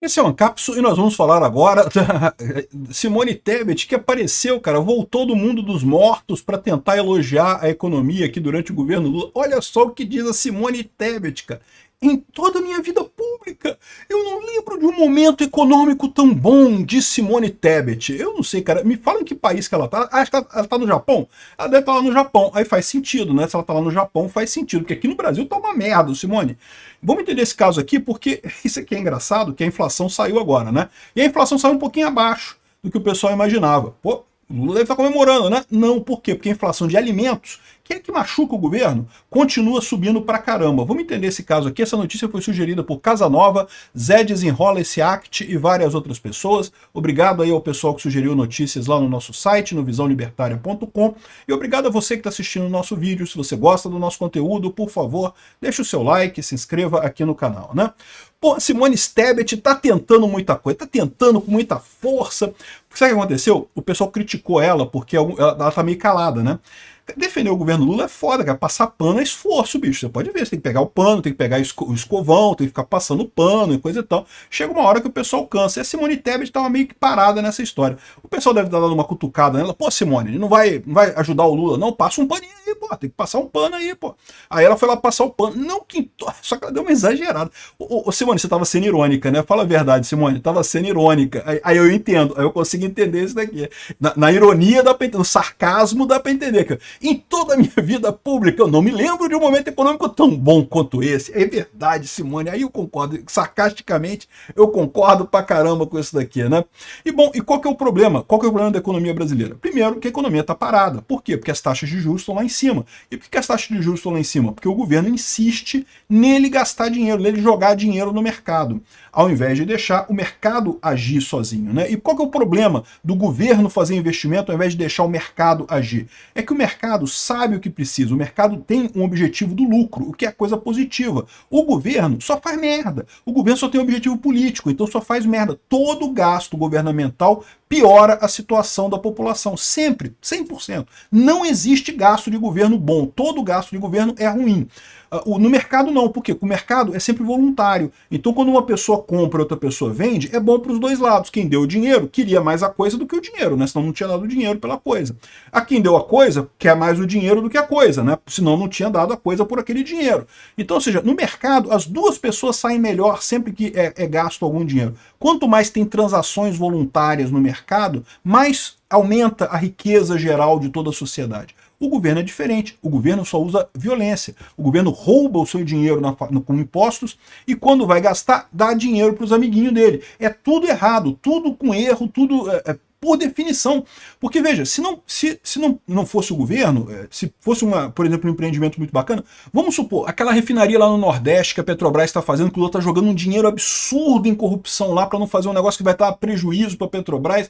Esse é o Ancapso e nós vamos falar agora da Simone Tebet, que apareceu, cara, voltou do mundo dos mortos para tentar elogiar a economia aqui durante o governo Lula. Olha só o que diz a Simone Tebet, cara. Em toda a minha vida pública, eu não lembro de um momento econômico tão bom, de Simone Tebet. Eu não sei, cara, me fala em que país que ela tá. Acho que ela tá no Japão. Ela deve estar lá no Japão. Aí faz sentido, né? Se ela tá lá no Japão, faz sentido, porque aqui no Brasil tá uma merda, Simone. Vamos entender esse caso aqui, porque isso aqui é engraçado, que a inflação saiu agora, né? E a inflação saiu um pouquinho abaixo do que o pessoal imaginava. Pô, o Lula deve estar comemorando, né? Não, por quê? Porque a inflação de alimentos, que é que machuca o governo, continua subindo pra caramba. Vamos entender esse caso aqui. Essa notícia foi sugerida por Casanova, Zé Desenrola esse Act e várias outras pessoas. Obrigado aí ao pessoal que sugeriu notícias lá no nosso site, no visãolibertaria.com. E obrigado a você que está assistindo o nosso vídeo. Se você gosta do nosso conteúdo, por favor, deixe o seu like, se inscreva aqui no canal, né? Pô, Simone Tebet tá tentando muita coisa, tá tentando com muita força. Sabe o que aconteceu? O pessoal criticou ela porque ela tá meio calada, né? Defender o governo Lula é foda, cara. Passar pano é esforço, bicho. Você pode ver, você tem que pegar o pano, tem que pegar o escovão, tem que ficar passando pano e coisa e tal. Chega uma hora que o pessoal cansa. E a Simone Tebet estava meio que parada nessa história. O pessoal deve estar dando uma cutucada nela. Pô, Simone, ele não vai ajudar o Lula, não? Passa um paninho aí, pô. Tem que passar um pano aí, pô. Aí ela foi lá passar o pano. Não, só que ela deu uma exagerada. Ô, Simone, você estava sendo irônica, né? Fala a verdade, Simone. Estava sendo irônica. Aí eu entendo. Aí eu consigo entender isso daqui. Na ironia dá pra entender. No sarcasmo dá pra entender, cara. Em toda a minha vida pública, eu não me lembro de um momento econômico tão bom quanto esse. É verdade, Simone. Aí eu concordo. Sarcasticamente, eu concordo pra caramba com isso daqui, né? E bom, e qual que é o problema? Qual que é o problema da economia brasileira? Primeiro, que a economia está parada. Por quê? Porque as taxas de juros estão lá em cima. E por que as taxas de juros estão lá em cima? Porque o governo insiste nele gastar dinheiro, nele jogar dinheiro no mercado, ao invés de deixar o mercado agir sozinho, né? E qual que é o problema do governo fazer investimento ao invés de deixar o mercado agir? É que o mercado sabe o que precisa, o mercado tem um objetivo do lucro, o que é coisa positiva. O governo só faz merda, o governo só tem um objetivo político, então só faz merda. Todo gasto governamental piora a situação da população, sempre, 100%. Não existe gasto de governo bom, todo gasto de governo é ruim. No mercado não, por quê? Porque o mercado é sempre voluntário. Então quando uma pessoa compra e outra pessoa vende, é bom para os dois lados. Quem deu o dinheiro queria mais a coisa do que o dinheiro, né? Senão não tinha dado o dinheiro pela coisa. A quem deu a coisa quer mais o dinheiro do que a coisa, né? Senão não tinha dado a coisa por aquele dinheiro. Então, ou seja, no mercado as duas pessoas saem melhor sempre que é gasto algum dinheiro. Quanto mais tem transações voluntárias no mercado, mais aumenta a riqueza geral de toda a sociedade. O governo é diferente, o governo só usa violência, o governo rouba o seu dinheiro com impostos e quando vai gastar, dá dinheiro para os amiguinhos dele. É tudo errado, tudo com erro, tudo por definição. Porque veja, se não fosse o governo, se fosse, por exemplo, um empreendimento muito bacana, vamos supor, aquela refinaria lá no Nordeste que a Petrobras está fazendo, que o Lula está jogando um dinheiro absurdo em corrupção lá para não fazer um negócio que vai dar prejuízo para a Petrobras.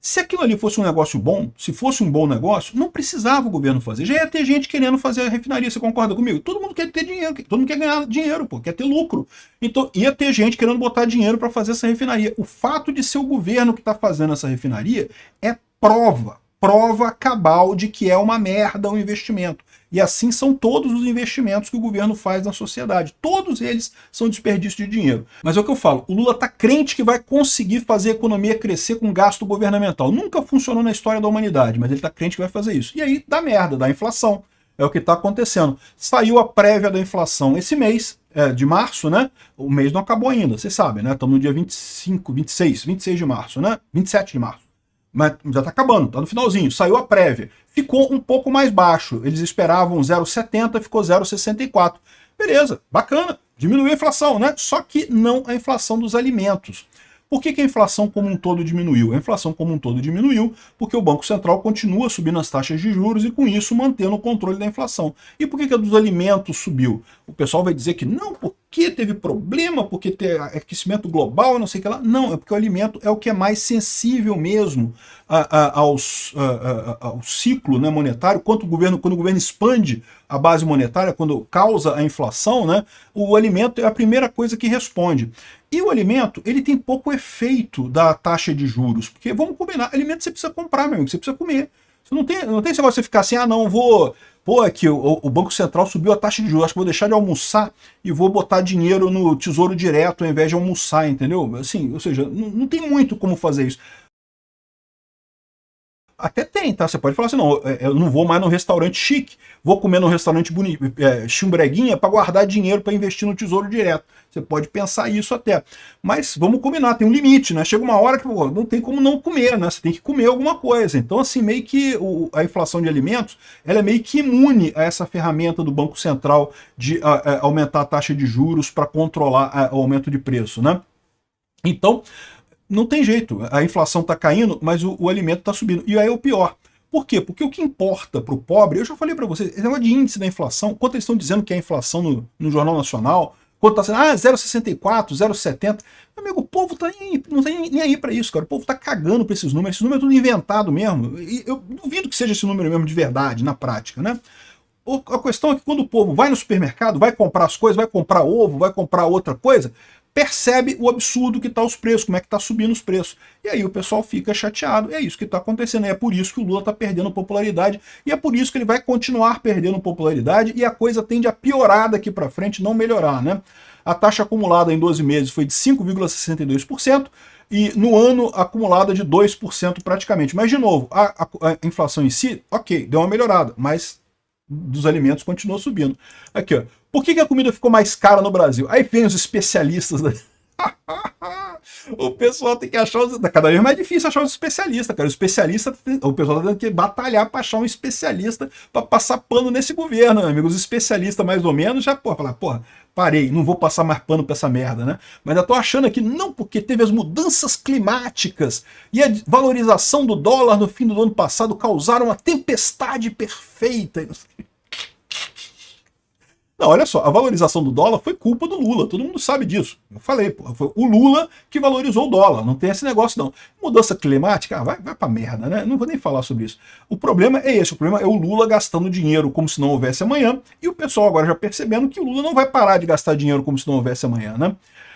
Se aquilo ali fosse um negócio bom, se fosse um bom negócio, não precisava o governo fazer. Já ia ter gente querendo fazer a refinaria, você concorda comigo? Todo mundo quer ter dinheiro, todo mundo quer ganhar dinheiro, pô, quer ter lucro. Então ia ter gente querendo botar dinheiro para fazer essa refinaria. O fato de ser o governo que está fazendo essa refinaria é prova cabal de que é uma merda o investimento. E assim são todos os investimentos que o governo faz na sociedade. Todos eles são desperdício de dinheiro. Mas é o que eu falo, o Lula está crente que vai conseguir fazer a economia crescer com gasto governamental. Nunca funcionou na história da humanidade, mas ele está crente que vai fazer isso. E aí dá merda, dá inflação. É o que está acontecendo. Saiu a prévia da inflação esse mês, de março, né? O mês não acabou ainda, vocês sabem, né? Estamos no dia 26 de março, né? 27 de março. Mas já está acabando, está no finalzinho. Saiu a prévia. Ficou um pouco mais baixo. Eles esperavam 0,70, ficou 0,64. Beleza, bacana. Diminuiu a inflação, né? Só que não a inflação dos alimentos. Por que a inflação como um todo diminuiu? A inflação como um todo diminuiu porque o Banco Central continua subindo as taxas de juros e com isso mantendo o controle da inflação. E por que a dos alimentos subiu? O pessoal vai dizer que não, porque teve problema, porque tem aquecimento global, não sei o que lá. Não, é porque o alimento é o que é mais sensível mesmo ao ciclo, né, monetário. Quando o governo expande a base monetária, quando causa a inflação, né, o alimento é a primeira coisa que responde. E o alimento, ele tem pouco efeito da taxa de juros, porque vamos combinar, alimento você precisa comprar, meu amigo, você precisa comer. Não tem esse negócio de você ficar assim, ah, não, vou... Pô, aqui o Banco Central subiu a taxa de juros, acho que vou deixar de almoçar e vou botar dinheiro no Tesouro Direto ao invés de almoçar, entendeu? Assim, ou seja, não tem muito como fazer isso. Até tem, tá? Você pode falar assim, não, eu não vou mais num restaurante chique, vou comer num restaurante bonito, chumbreguinha, para guardar dinheiro para investir no Tesouro Direto. Você pode pensar isso até. Mas vamos combinar, tem um limite, né? Chega uma hora que pô, não tem como não comer, né? Você tem que comer alguma coisa. Então, assim, meio que a inflação de alimentos, ela é meio que imune a essa ferramenta do Banco Central de aumentar a taxa de juros para controlar o aumento de preço, né? Então, não tem jeito, a inflação está caindo, mas o alimento está subindo. E aí é o pior. Por quê? Porque o que importa para o pobre, eu já falei para vocês, esse negócio de índice da inflação, quanto eles estão dizendo que é a inflação no Jornal Nacional, quanto está sendo, 0,64, 0,70. Meu amigo, o povo não tá nem aí para isso, cara. O povo está cagando para esses números é tudo inventado mesmo. E eu duvido que seja esse número mesmo de verdade, na prática, né? A questão é que quando o povo vai no supermercado, vai comprar as coisas, vai comprar ovo, vai comprar outra coisa, percebe o absurdo que está os preços, como é que está subindo os preços. E aí o pessoal fica chateado, é isso que está acontecendo, e é por isso que o Lula está perdendo popularidade, e é por isso que ele vai continuar perdendo popularidade, e a coisa tende a piorar daqui para frente, não melhorar, né? A taxa acumulada em 12 meses foi de 5,62%, e no ano acumulada de 2% praticamente. Mas, de novo, a inflação em si, ok, deu uma melhorada, mas dos alimentos continuou subindo. Aqui, ó. Por que a comida ficou mais cara no Brasil? Aí vem os especialistas. O pessoal tem que achar... Cada vez mais difícil achar os especialistas, cara. O pessoal tá tendo que batalhar para achar um especialista para passar pano nesse governo, meu amigo. Os especialistas, mais ou menos, já, falar, parei, não vou passar mais pano para essa merda, né? Mas eu tô achando aqui, não, porque teve as mudanças climáticas e a valorização do dólar no fim do ano passado causaram uma tempestade perfeita. Não, olha só, a valorização do dólar foi culpa do Lula, todo mundo sabe disso. Eu falei, foi o Lula que valorizou o dólar, não tem esse negócio não. Mudança climática, vai pra merda, né? Não vou nem falar sobre isso. O problema é esse, o problema é o Lula gastando dinheiro como se não houvesse amanhã, e o pessoal agora já percebendo que o Lula não vai parar de gastar dinheiro como se não houvesse amanhã, né?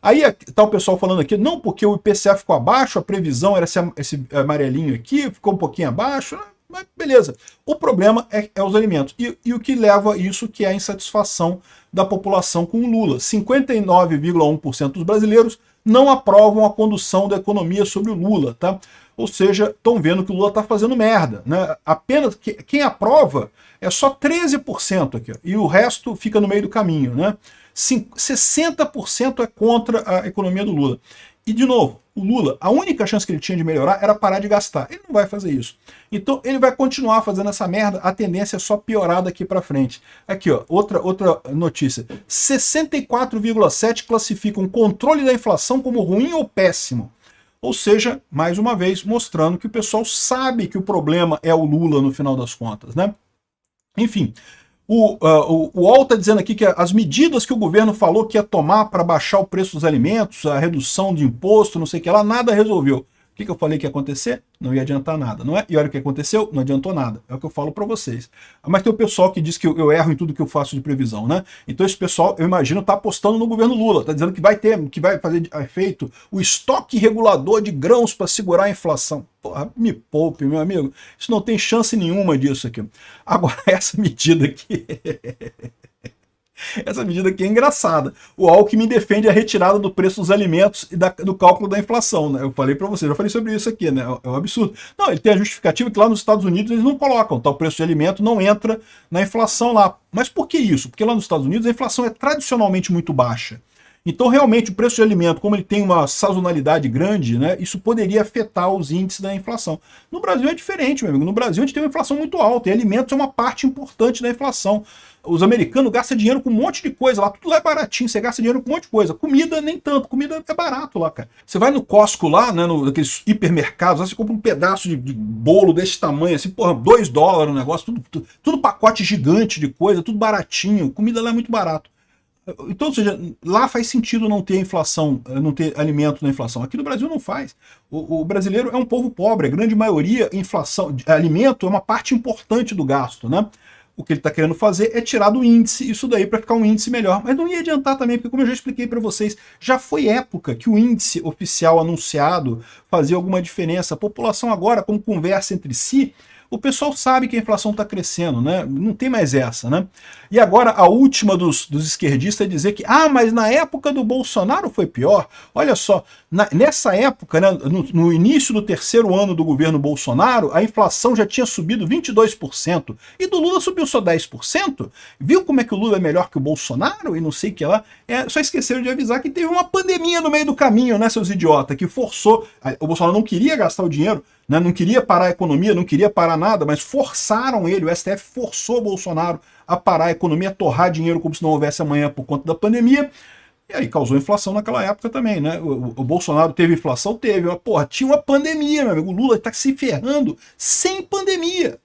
Aí tá o pessoal falando aqui, não, porque o IPCA ficou abaixo, a previsão era esse amarelinho aqui, ficou um pouquinho abaixo, né? Mas beleza. O problema é os alimentos. E o que leva a isso que é a insatisfação da população com o Lula. 59,1% dos brasileiros não aprovam a condução da economia sobre o Lula, tá? Ou seja, estão vendo que o Lula está fazendo merda, né? Apenas quem aprova é só 13% aqui, ó, e o resto fica no meio do caminho, né? 60% é contra a economia do Lula. E, de novo, o Lula, a única chance que ele tinha de melhorar era parar de gastar. Ele não vai fazer isso. Então, ele vai continuar fazendo essa merda, a tendência é só piorar daqui para frente. Aqui, ó, outra notícia. 64,7% classificam o controle da inflação como ruim ou péssimo. Ou seja, mais uma vez, mostrando que o pessoal sabe que o problema é o Lula no final das contas, né? Enfim... O UOL está dizendo aqui que as medidas que o governo falou que ia tomar para baixar o preço dos alimentos, a redução de imposto, não sei o que lá, nada resolveu. O que eu falei que ia acontecer? Não ia adiantar nada, não é? E olha o que aconteceu, não adiantou nada. É o que eu falo para vocês. Mas tem o pessoal que diz que eu erro em tudo que eu faço de previsão, né? Então esse pessoal, eu imagino, está apostando no governo Lula, está dizendo que vai fazer efeito o estoque regulador de grãos para segurar a inflação. Porra, me poupe, meu amigo. Isso não tem chance nenhuma disso aqui. Agora, essa medida aqui... Essa medida aqui é engraçada. O Alckmin defende a retirada do preço dos alimentos e do cálculo da inflação, né? Eu falei para vocês, eu falei sobre isso aqui, né? É um absurdo. Não, ele tem a justificativa que lá nos Estados Unidos eles não colocam, tá? O preço de alimento não entra na inflação lá. Mas por que isso? Porque lá nos Estados Unidos a inflação é tradicionalmente muito baixa. Então, realmente, o preço de alimento, como ele tem uma sazonalidade grande, né, isso poderia afetar os índices da inflação. No Brasil é diferente, meu amigo. No Brasil a gente tem uma inflação muito alta, e alimentos é uma parte importante da inflação. Os americanos gastam dinheiro com um monte de coisa lá, tudo lá é baratinho, você gasta dinheiro com um monte de coisa. Comida nem tanto, comida é barato lá, cara. Você vai no Costco lá, né, naqueles hipermercados, lá você compra um pedaço de bolo desse tamanho, assim, porra, $2 o negócio, tudo pacote gigante de coisa, tudo baratinho, comida lá é muito barato. Então, ou seja, lá faz sentido não ter inflação, não ter alimento na inflação. Aqui no Brasil não faz. O brasileiro é um povo pobre, a grande maioria, inflação, alimento é uma parte importante do gasto, né? O que ele está querendo fazer é tirar do índice isso daí para ficar um índice melhor. Mas não ia adiantar também, porque como eu já expliquei para vocês, já foi época que o índice oficial anunciado fazia alguma diferença. A população agora, como conversa entre si, o pessoal sabe que a inflação está crescendo, né? Não tem mais essa, né? E agora a última dos esquerdistas é dizer que, mas na época do Bolsonaro foi pior. Olha só, nessa época, né, no início do terceiro ano do governo Bolsonaro, a inflação já tinha subido 22%, e do Lula subiu só 10%. Viu como é que o Lula é melhor que o Bolsonaro? E não sei o que lá. Só esqueceram de avisar que teve uma pandemia no meio do caminho, né, seus idiotas, que forçou. O Bolsonaro não queria gastar o dinheiro, né, não queria parar a economia, não queria parar nada, mas forçaram ele, o STF forçou o Bolsonaro a parar a economia, a torrar dinheiro como se não houvesse amanhã por conta da pandemia. E aí causou inflação naquela época também, né? O Bolsonaro teve inflação? Teve. Mas, porra, tinha uma pandemia, meu amigo. O Lula tá se ferrando sem pandemia.